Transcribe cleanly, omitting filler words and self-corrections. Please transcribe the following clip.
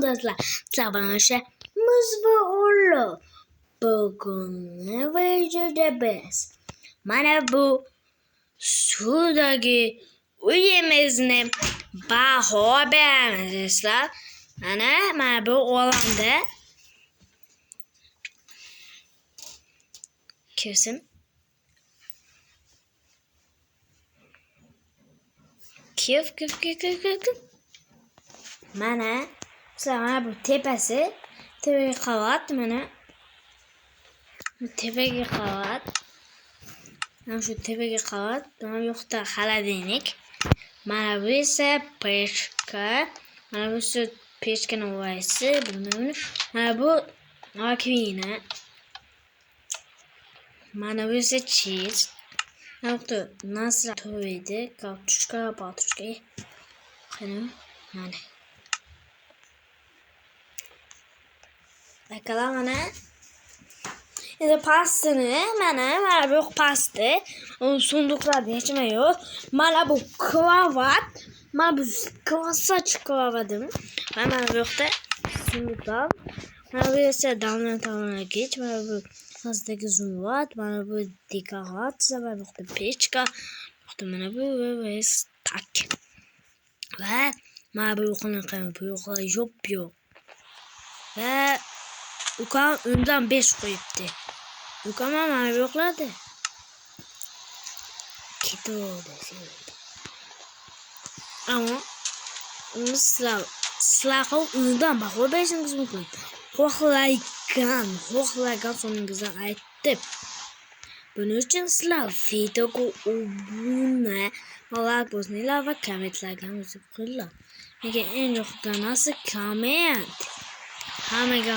dostlar. Sabahımız ve oğlu. Bugün ne vereceğiz? Bana bu sudaki uyumuzun baho beğenmişler. Bana bu olanda kesin kif. Mana mesela bu tepesi qavat mana tepagi qavat. Mana shu tepagi qavat, mana bu yoqda xolodilnik. Mana bu esa pechka. Mana bu esa pechkani vaysi, mana bu rakvina. Mana bu esa cheese. Mana bu nasra to'ydi, kartoshka, patoshka. Qani, mana bakalım mana. Endi pastani mana bu pasta. Sunduqlarda hech nima yo'q. Mana bu kravat. Mana bu klassach kravatim. Mana bu yoqda sunduqlar. Mana bu esa davlat mana bu pastdagi zumrad, mana bu dekoratsiya, mana bu yoqda pechka. Mana bu tak. Va mana bu yoqni bu yoqda yo'q. Va ukam undan 5 qo'yibdi. Ukam mana bu yoqlarda ketdi. Ammo sizlar undan baho berishingiz mumkin. Xohlagan soningizdan aytib. Buning uchun sizlar videoga obuna, like bosinglar va kommentlarga yozib qo'yinglar. Menga eng yoqgan narsa komment. Hammaga